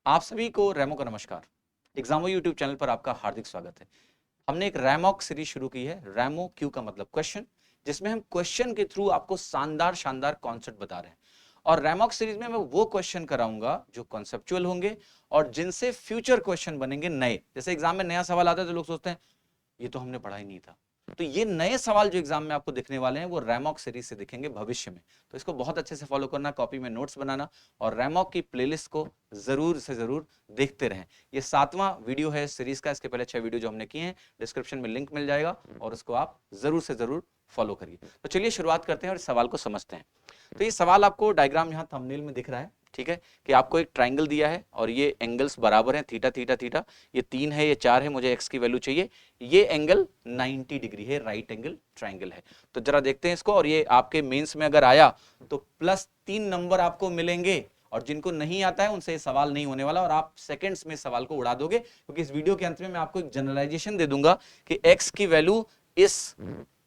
आप सभी को रैमो का नमस्कार। एग्जामो यूट्यूब चैनल पर आपका हार्दिक स्वागत है। हमने एक रैमॉक सीरीज शुरू की है, रैमो क्यू का मतलब क्वेश्चन, जिसमें हम क्वेश्चन के थ्रू आपको शानदार शानदार कॉन्सेप्ट बता रहे हैं। और रैमॉक सीरीज में मैं वो क्वेश्चन कराऊंगा जो कॉन्सेप्चुअल होंगे और जिनसे फ्यूचर क्वेश्चन बनेंगे नए। जैसे एग्जाम में नया सवाल आता है तो लोग सोचते हैं ये तो हमने पढ़ा ही नहीं था, तो ये नए सवाल जो एग्जाम में आपको दिखने वाले हैं वो रैमॉक सीरीज से दिखेंगे भविष्य में। तो इसको बहुत अच्छे से फॉलो करना, कॉपी में नोट्स बनाना और रैमॉक की प्लेलिस्ट को जरूर से जरूर देखते रहें। ये 7वां वीडियो है सीरीज का। इसके पहले 6 वीडियो जो हमने किए हैं डिस्क्रिप्शन में लिंक मिल जाएगा और उसको आप जरूर से जरूर फॉलो करिए। तो चलिए शुरुआत करते हैं और इस सवाल को समझते हैं। तो ये सवाल आपको डायग्राम यहाँ थंबनेल में दिख रहा है, ठीक है, कि आपको एक ट्राइंगल दिया है और ये एंगल्स बराबर हैं, थीटा थीटा थीटा, ये 3 है ये 4 है, मुझे एक्स की वैल्यू चाहिए। ये एंगल 90 डिग्री है, राइट एंगल ट्राइंगल है। तो जरा देखते हैं इसको। और ये आपके मेंस में अगर आया तो +3 नंबर आपको मिलेंगे और जिनको नहीं आता है उनसे ये सवाल नहीं होने वाला और आप सेकंड्स में सवाल को उड़ा दोगे, क्योंकि इस वीडियो के अंत में मैं आपको एक जनरलाइजेशन दे दूंगा कि एक्स की वैल्यू इस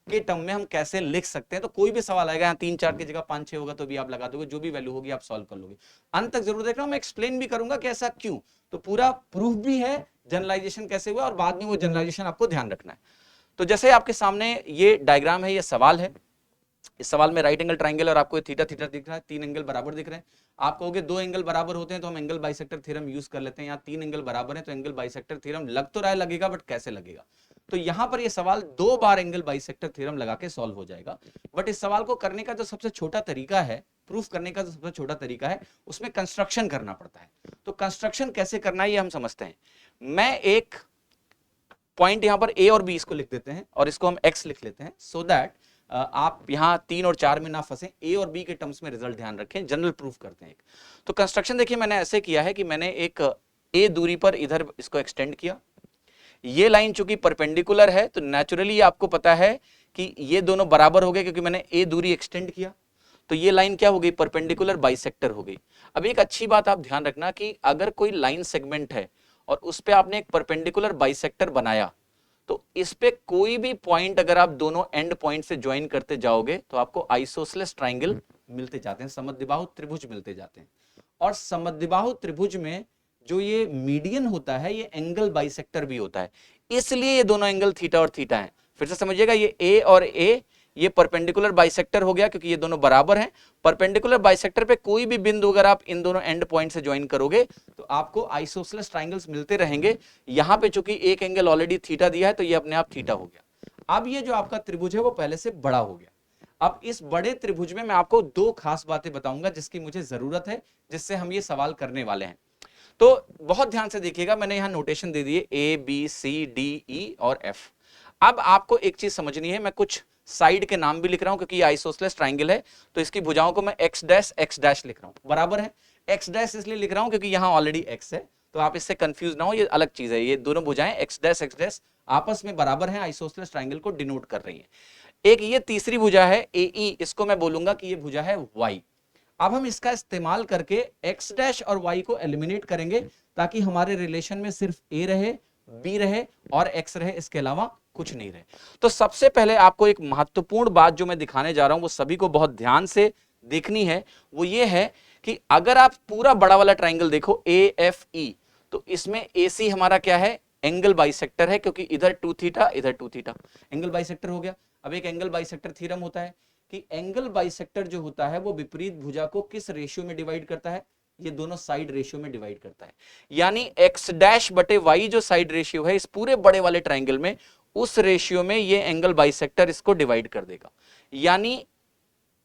के टर्म में हम कैसे लिख सकते हैं। तो कोई भी सवाल आएगा, यहाँ 3 4 की जगह 5 6 होगा तो भी आप लगा दोगे, जो भी वैल्यू होगी आप सॉल्व कर लोगे। अंत तक जरूर देखना, मैं एक्सप्लेन भी करूंगा कि ऐसा क्यों, तो पूरा प्रूफ भी है जनरलाइजेशन कैसे हुआ और बाद में वो जनरलाइजेशन आपको ध्यान रखना है। तो जैसे आपके सामने ये डायग्राम है, ये सवाल है। इस सवाल में राइट एंगल ट्राइंगल और आपको थीटा थीटा दिख रहा है, 3 एंगल बराबर दिख रहे हैं। आप कहोगे 2 एंगल बराबर होते हैं तो हम एंगल बाइसेक्टर थ्योरम यूज कर लेते हैं। यहाँ 3 एंगल बराबर है तो एंगल बाइसेक्टर थ्योरम लग तो रहा है लगेगा, बट कैसे लगेगा। तो यहां पर ये सवाल 2 बार एंगल बाइसेक्टर थ्योरम लगा के सॉल्व हो जाएगा। बट इस सवाल को करने का जो सबसे छोटा तरीका है, प्रूफ करने का जो सबसे छोटा तरीका है, उसमें कंस्ट्रक्शन करना पड़ता है। तो कंस्ट्रक्शन कैसे करना है ये हम समझते हैं। मैं एक पॉइंट यहां पर ए और बी इसको लिख देते हैं और इसको हम एक्स लिख लेते हैं, सो दैट आप यहां 3 और 4 में ना फंसे। ए और बी के टर्म्स में रिजल्ट ध्यान रखें, जनरल प्रूफ करते हैं। तो कंस्ट्रक्शन देखिए मैंने ऐसे किया है कि मैंने एक ए दूरी पर इधर इसको एक्सटेंड किया। ये लाइन चूंकि परपेंडिकुलर है तो नेचुरली आपको पता है कि ये दोनों बराबर हो गए, क्योंकि मैंने ए दूरी एक्सटेंड किया। तो ये लाइन क्या हो गई, परपेंडिकुलर बाइसेक्टर हो गई। अब एक अच्छी बात आप ध्यान रखना कि अगर कोई लाइन सेगमेंट है और उस पे आपने एक परपेंडिकुलर बाइसेक्टर बनाया, तो इस पे कोई भी पॉइंट अगर आप दोनों एंड पॉइंट से ज्वाइन करते जाओगे तो आपको आइसोसेलेस ट्राइंगल मिलते जाते हैं, समद्विबाहु त्रिभुज मिलते जाते हैं। और समद्विबाहु त्रिभुज में जो ये मीडियन होता है ये एंगल बाइसेक्टर भी होता है, इसलिए ये दोनों एंगल थीटा और थीटा हैं। फिर से समझिएगा, ये ए और ए ये परपेंडिकुलर बाइसेक्टर हो गया क्योंकि ये दोनों बराबर हैं। परपेंडिकुलर बाइसेक्टर पे कोई भी बिंदु अगर आप इन दोनों एंड पॉइंट से ज्वाइन करोगे तो आपको आइसोसेलेस ट्राइंगल्स मिलते रहेंगे। यहां पे चूंकि एक एंगल ऑलरेडी थीटा दिया है तो ये अपने आप थीटा हो गया। अब ये जो आपका त्रिभुज है वो पहले से बड़ा हो गया। अब इस बड़े त्रिभुज में मैं आपको 2 खास बातें बताऊंगा जिसकी मुझे जरूरत है, जिससे हम ये सवाल करने वाले हैं। तो बहुत ध्यान से देखिएगा, मैंने यहां नोटेशन दे दिए A B C D E और एफ। अब आपको एक चीज समझनी है, मैं कुछ साइड के नाम भी लिख रहा हूं क्योंकि ये आइसोसेलेस ट्राइंगल है, तो इसकी भुजाओं को मैं एक्स डैश लिख रहा हूं, बराबर है। एक्स डैश इसलिए लिख रहा हूं क्योंकि यहां ऑलरेडी एक्स है, तो आप इससे कंफ्यूज ना हो, ये अलग चीज है। ये दोनों भुजाएं एक्स डैश आपस में बराबर हैं, आइसोसेलेस ट्राइंगल को डिनोट कर रही हैं। एक ये तीसरी भुजा है ए ई, इसको मैं बोलूंगा कि ये भुजा है वाई। अब हम इसका इस्तेमाल करके एक्स डैश और वाई को एलिमिनेट करेंगे ताकि हमारे रिलेशन में सिर्फ ए रहे, बी रहे और एक्स रहे, इसके अलावा कुछ नहीं रहे। तो सबसे पहले आपको एक महत्वपूर्ण बात जो मैं दिखाने जा रहा हूं वो सभी को बहुत ध्यान से देखनी है, वो ये है कि अगर आप पूरा बड़ा वाला ट्राइंगल देखो ए एफ ई, तो इसमें ए सी हमारा क्या है, एंगल बाइसेक्टर है, क्योंकि इधर 2 थीटा इधर 2 थीटा, एंगल बाइसेक्टर हो गया। अब एक एंगल बाइसेक्टर थ्योरम होता है कि एंगल बाइसेक्टर जो होता है वो विपरीत भुजा को किस रेशियो में डिवाइड करता है, ये दोनों साइड रेशियो में डिवाइड करता है। यानी एक्स डैश बटे वाई जो साइड रेशियो है इस पूरे बड़े वाले ट्राइंगल में, उस रेशियो में ये एंगल बाइसेक्टर इसको डिवाइड कर देगा। यानी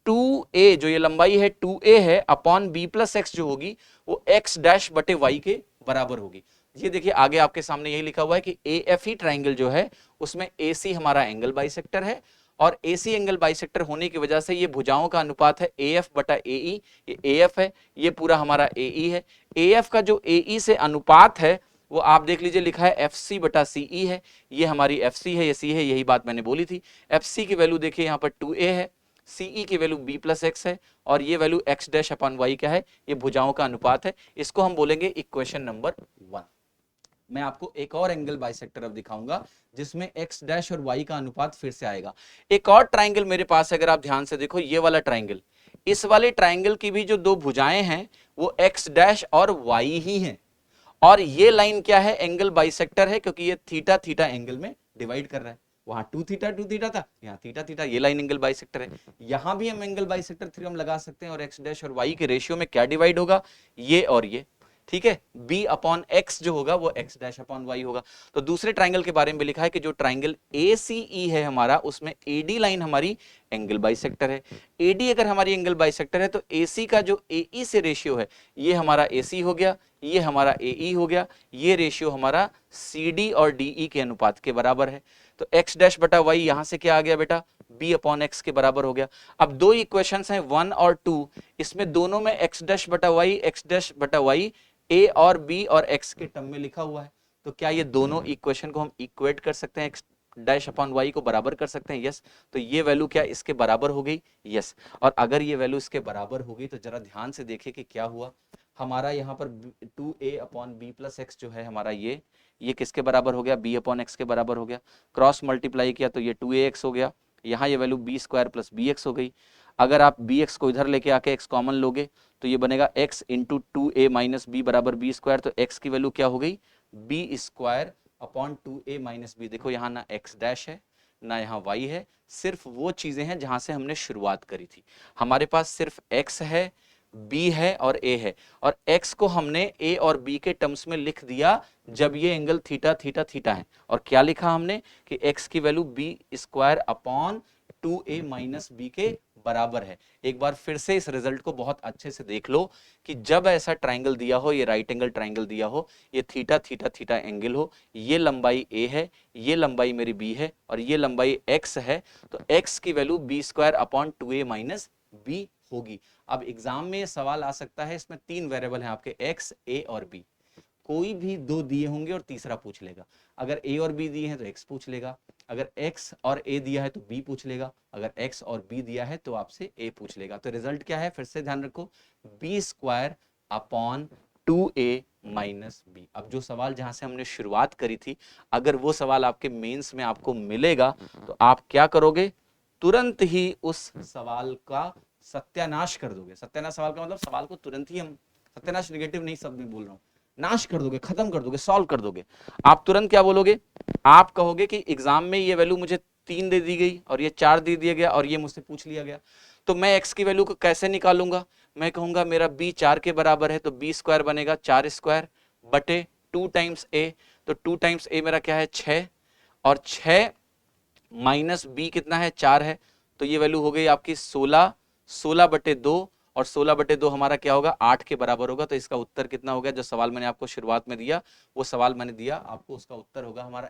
2a जो ये लंबाई है 2a है अपॉन b प्लस एक्स जो होगी वो x डैश बटे y के बराबर होगी। ये देखिए आगे आपके सामने यही लिखा हुआ है कि AFE ट्राइंगल जो है उसमें AC हमारा एंगल बाइसेक्टर है और AC एंगल बाइसेक्टर होने की वजह से ये भुजाओं का अनुपात है AF बटा AE। ये AF है, ये पूरा हमारा AE है। AF का जो AE से अनुपात है वो आप देख लीजिए लिखा है FC बटा CE है। ये हमारी FC है, ये C है, यही बात मैंने बोली थी। FC की वैल्यू देखिए यहाँ पर 2a है, CE की वैल्यू b प्लस एक्स है और ये value x dash upon y क्या है, ये भुजाओं का अनुपात है। इसको हम बोलेंगे इक्वेशन नंबर 1। मैं आपको एक और एंगल बाइसेक्टर अब दिखाऊंगा जिसमें x डैश और y का अनुपात फिर से आएगा। एक और ट्राइंगल मेरे पास है, अगर आप ध्यान से देखो ये वाला ट्राइंगल, इस वाले ट्राइंगल की भी जो 2 भुजाएं हैं वो x डैश और y ही हैं। और ये लाइन क्या है, एंगल बाइसेक्टर है, क्योंकि ये थीटा थीटा एंगल में डिवाइड कर रहा है। वहां टू थीटा था, यहाँ थीटा थीटा, ये लाइन एंगल बाइसेक्टर है। यहां भी हम एंगल बाइसेक्टर थ्योरम लगा सकते हैं, और एक्स डैश और वाई के रेशियो में क्या डिवाइड होगा, ये और ये, ठीक है। b अपॉन एक्स जो होगा वो एक्स डैश अपॉन वाई होगा। तो दूसरे ट्राइंगल के बारे में लिखा है कि जो ट्राइंगल ACE है हमारा, उसमें AD लाइन हमारी एंगल बाइसेक्टर है। AD अगर हमारी एंगल बाइसेक्टर है तो AC का जो AE से रेशियो है, ये हमारा AC हो गया, ये हमारा AE हो गया, ये रेशियो हमारा CD और DE के अनुपात के बराबर है। तो x डैश बटा वाई यहां से क्या आ गया बेटा, b अपॉन एक्स के बराबर हो गया। अब दो इक्वेशंस हैं 1 और 2, इसमें दोनों में x डैश बटा वाई a और b और x के टर्म में लिखा हुआ है। तो क्या ये दोनों इक्वेशन को हम इक्वेट कर सकते हैं, x डैश अपॉन वाई को बराबर कर सकते हैं, यस। तो ये वैल्यू क्या इसके बराबर हो गई, यस। और अगर ये वैल्यू इसके बराबर हो गई तो जरा ध्यान से देखिए कि क्या हुआ हमारा यहाँ पर 2a upon B plus x जो है हमारा, ये किसके बराबर हो गया, b अपॉन एक्स के बराबर हो गया। क्रॉस मल्टीप्लाई किया तो ये 2ax हो गया, यहाँ ये value b square plus b x हो गई। अगर आप bx को इधर लेके आके x कॉमन लोगे तो ये बनेगा x into 2a minus b बराबर बी स्क्वायर। तो x की वैल्यू क्या हो गई, b square upon 2a minus b. देखो यहाँ ना x डैश है ना यहाँ y है, सिर्फ वो चीजें हैं जहां से हमने शुरुआत करी थी। हमारे पास सिर्फ x है, b है और a है, और x को हमने a और b के टर्म्स में लिख दिया जब ये एंगल थीटा थीटा थीटा है। और क्या लिखा हमने कि x की value b square upon 2a minus b के बराबर है। एक बार फिर से इस रिजल्ट को बहुत अच्छे से देख लो कि जब ऐसा ट्राइंगल दिया हो, ये राइट एंगल ट्राइंगल दिया हो, ये थीटा थीटा थीटा एंगल हो, ये लंबाई a है, ये लंबाई मेरी b है और ये लंबाई x है, तो x की value b square upon 2a minus b होगी। अब एग्जाम में सवाल आ सकता है, इसमें 3 वेरिएबल हैं आपके x, a और b। कोई भी 2 दिए होंगे और तीसरा पूछ लेगा। अगर a और b दिए हैं तो x पूछ लेगा, अगर x और a दिया है तो b पूछ लेगा, अगर x और b दिया है तो आपसे a पूछ लेगा। तो रिजल्ट क्या है, फिर से ध्यान रखो, b square upon 2a minus b. अब जो सवाल जहां से हमने शुरुआत करी थी, अगर वो सवाल आपके मेंस में आपको मिलेगा तो आप क्या करोगे, तुरंत ही उस सवाल का सत्यानाश कर दोगे। सत्यानाश सवाल का मतलब सवाल को तुरंत ही हम, सत्यानाश निगेटिव नहीं शब्द में बोल रहा हूं, नाश कर दोगे, खत्म कर दोगे, सॉल्व कर दोगे। आप तुरंत क्या बोलोगे, आप कहोगे कि एग्जाम में ये वैल्यू मुझे 3 दे दी गई और ये 4 दे दिया गया और ये मुझसे पूछ लिया गया, तो मैं x की वैल्यू को कैसे निकालूंगा। मैं कहूंगा मेरा b 4 के बराबर है, तो b स्क्वायर बनेगा 4 स्क्वायर बटे 2 टाइम्स a। तो 2 टाइम्स a मेरा क्या है 6, और 6 माइनस बी कितना है 4 है, तो ये वैल्यू हो गई आपकी 16, 16 बटे 2, और 16 बटे 2 हमारा क्या होगा 8 के बराबर होगा। तो इसका उत्तर कितना हो गया, जो सवाल मैंने आपको शुरुआत में दिया वो सवाल मैंने दिया आपको, उसका उत्तर होगा हमारा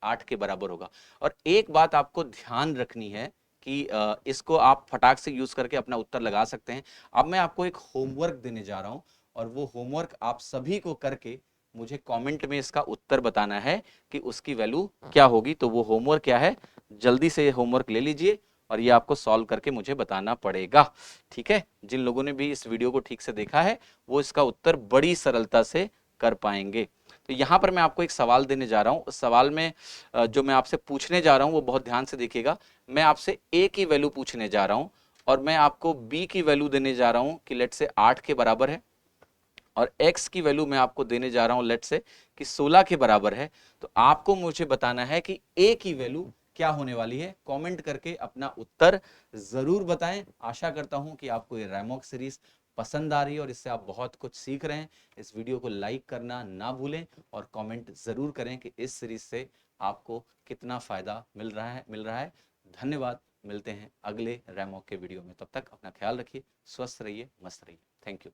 8 के बराबर होगा। और एक बात आपको ध्यान रखनी है कि इसको आप फटाक से यूज करके अपना उत्तर लगा सकते हैं। अब मैं आपको एक होमवर्क देने जा रहा हूं, और वो होमवर्क आप सभी को करके मुझे कमेंट में इसका उत्तर बताना है कि उसकी वैल्यू क्या होगी। तो वो होमवर्क क्या है, जल्दी से ये होमवर्क ले लीजिए और ये आपको सॉल्व करके मुझे बताना पड़ेगा, ठीक है। जिन लोगों ने भी इस वीडियो को ठीक से देखा है वो इसका उत्तर बड़ी सरलता से कर पाएंगे। तो यहां पर मैं आपको एक सवाल देने जा रहा हूं, उस सवाल में जो मैं आपसे पूछने जा रहा हूं वो बहुत ध्यान से देखिएगा। मैं आपसे a की वैल्यू पूछने जा रहा हूं और मैं आपको b की वैल्यू देने जा रहा हूं कि लेट से 8 के बराबर है, और x की वैल्यू मैं आपको देने जा रहा हूं लेट से कि 16 के बराबर है। तो आपको मुझे बताना है कि a की वैल्यू क्या होने वाली है। कमेंट करके अपना उत्तर जरूर बताएं। आशा करता हूं कि आपको ये रैमॉक सीरीज पसंद आ रही है और इससे आप बहुत कुछ सीख रहे हैं। इस वीडियो को लाइक करना ना भूलें और कमेंट जरूर करें कि इस सीरीज से आपको कितना फायदा मिल रहा है। धन्यवाद, मिलते हैं अगले रैमॉक के वीडियो में। तब तक अपना ख्याल रखिए, स्वस्थ रहिए, मस्त रहिए। Thank you.